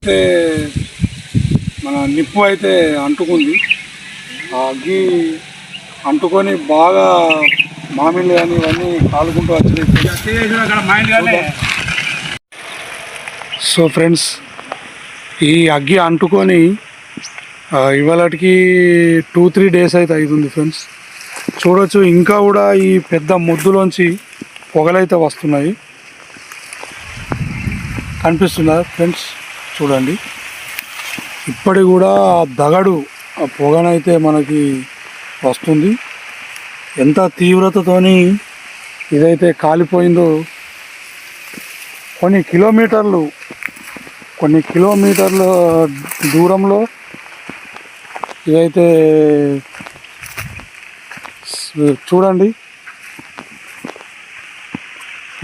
అయితే మన నిప్పు అయితే అంటుకుంది. ఆ అగ్గి అంటుకొని బాగా మామిళ్ళు కానీ ఇవన్నీ కాలుకుంటూ వచ్చినాయి. సో ఫ్రెండ్స్, ఈ అగ్గి అంటుకొని ఇవాళకి 2-3 డేస్ అయితే అవుతుంది ఫ్రెండ్స్. చూడొచ్చు, ఇంకా కూడా ఈ పెద్ద ముద్దులోంచి పొగలైతే వస్తున్నాయి. కనిపిస్తుందా ఫ్రెండ్స్? చూడండి, ఇప్పటి కూడా దగడు ఆ పొగనైతే మనకి వస్తుంది. ఎంత తీవ్రతతోని ఇదైతే కాలిపోయిందో. కొన్ని కిలోమీటర్ల దూరంలో ఇదైతే చూడండి,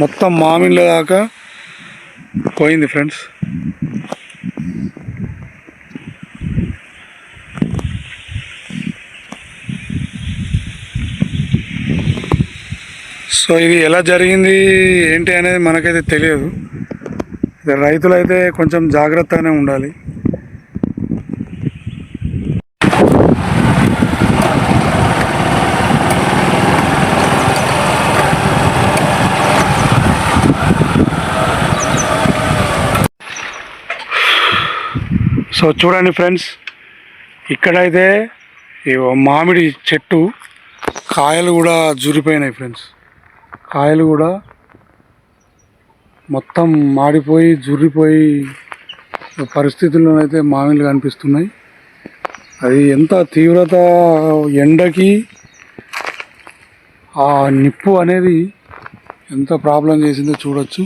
మొత్తం మామిళ్ళ దాకా పోయింది ఫ్రెండ్స్. సో ఇది ఎలా జరిగింది ఏంటి అనేది మనకైతే తెలియదు. రైతులైతే కొంచెం జాగ్రత్తగానే ఉండాలి. సో చూడండి ఫ్రెండ్స్, ఇక్కడైతే ఈ మామిడి చెట్టు కాయలు కూడా జూరిపోయినాయి ఫ్రెండ్స్. కాయలు కూడా మొత్తం మాడిపోయి జుర్రిపోయి పరిస్థితుల్లోనైతే మామిళ్ళు కనిపిస్తున్నాయి. అది ఎంత తీవ్రత, ఎండకి ఆ నిప్పు అనేది ఎంత ప్రాబ్లం చేసిందో చూడొచ్చు.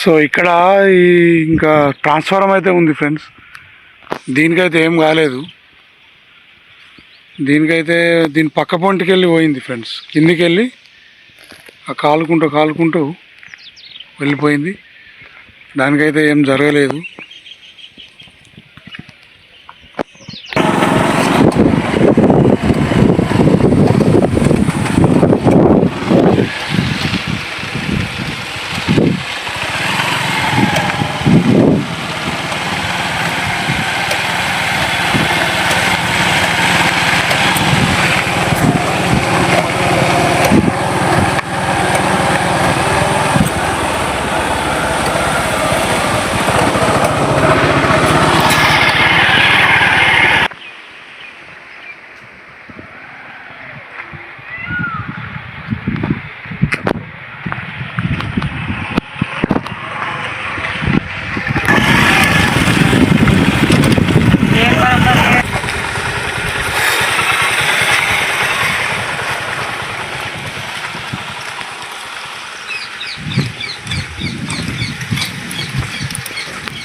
సో ఇక్కడ ఇంకా ట్రాన్స్ఫార్మర్ అయితే ఉంది ఫ్రెండ్స్. దీనికైతే ఏం కాలేదు. దీని పక్క పొంటికి వెళ్ళి పోయింది ఫ్రెండ్స్. కిందికి వెళ్ళి కాలుకుంటూ వెళ్ళిపోయింది. దానికైతే ఏం జరగలేదు.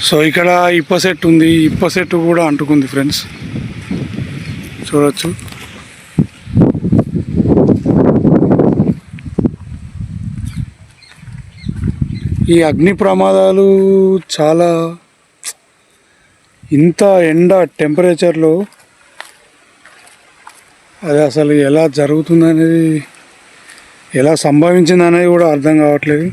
సో ఇక్కడ ఇప్ప సెట్ ఉంది. ఇప్ప సెట్ కూడా అంటుకుంది ఫ్రెండ్స్, చూడొచ్చు. ఈ అగ్ని ప్రమాదాలు చాలా, ఇంత ఎండ టెంపరేచర్లో అది అసలు ఎలా జరుగుతుందనేది, ఎలా సంభవించింది అనేది కూడా అర్థం కావట్లేదు.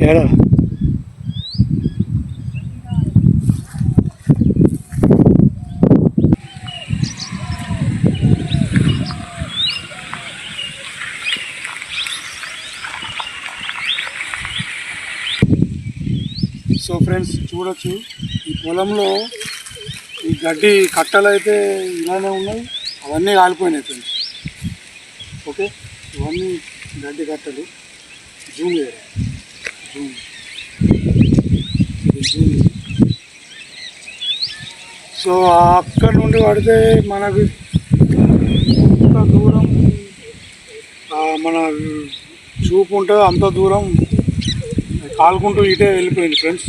ఏడా సో ఫ్రెండ్స్ చూడొచ్చు, ఈ పొలంలో ఈ గడ్డి కట్టలు అయితే ఇలానే ఉన్నాయి. అవన్నీ కాలిపోయినాయి ఫ్రెండ్స్. ఓకే, ఇవన్నీ గడ్డి కట్టలు. జూమ్ సో అక్కడ నుండి పడితే మనకి దూరం మన చూపు ఉంటుందో అంత దూరం కాలుకుంటూ ఇటే వెళ్ళిపోయింది ఫ్రెండ్స్.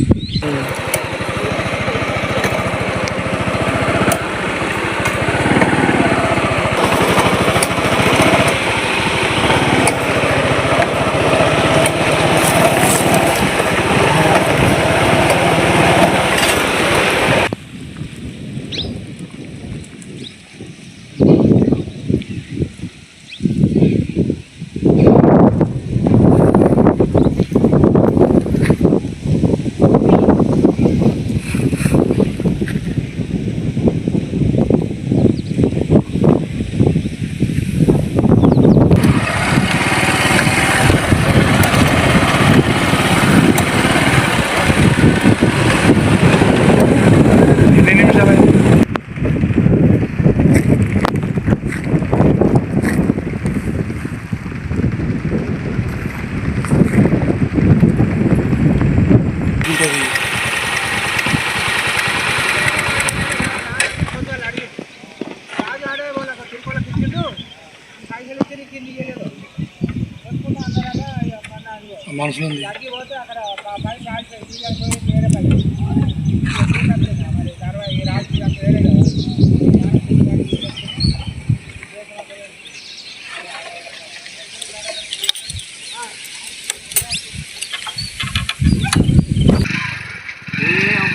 మనుషులు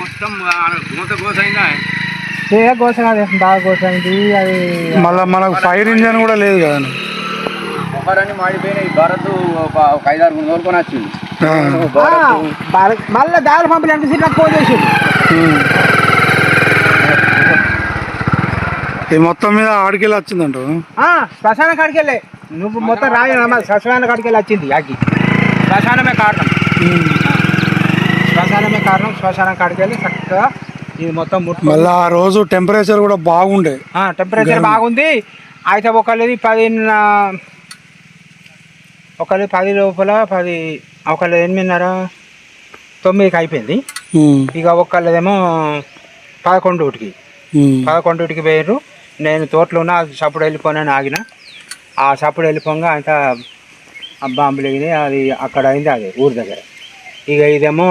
మొత్తం గోత గోసైందా? గోస కాదు, బాగా గోస అయింది. అది మళ్ళీ మనకు ఫైర్ ఇంజన్ కూడా లేదు కదా. ఒకరని మాడిపోయినాయి. భారత్ ఒక 5-6 నోరుకొని వచ్చింది. మళ్ళీ దారి పంపిణీ అనిపిస్తే నాకు ఫోన్ చేసి మొత్తం మీద ఆడికెళ్ళి వచ్చిందంట. శ్మశానం కాడికి వెళ్ళే నువ్వు మొత్తం రాయనమ్మా. శ్మశానం కాడికి వెళ్ళి వచ్చింది అగ్గి. శ్మశానమే కారణం, శ్మశానమే కారణం. శ్మశానం కాడికి వెళ్ళి చక్కగా ఇది మొత్తం మళ్ళీ ఆ రోజు టెంపరేచర్ కూడా బాగుండే. టెంపరేచర్ బాగుంది. అయితే ఒకళ్ళది 10 లోపల 10, ఒకళ్ళు 8:30-9కి అయిపోయింది. ఇక ఒకళ్ళదేమో 11కి పోయారు. నేను తోటలో ఉన్న సప్పుడు వెళ్ళిపోయినని ఆగిన. ఆ సప్పుడు వెళ్ళిపోగా అంతా బాంబులు ఎగినాయి. అది అక్కడ అయింది, అది ఊరి దగ్గర. ఇక ఇదేమో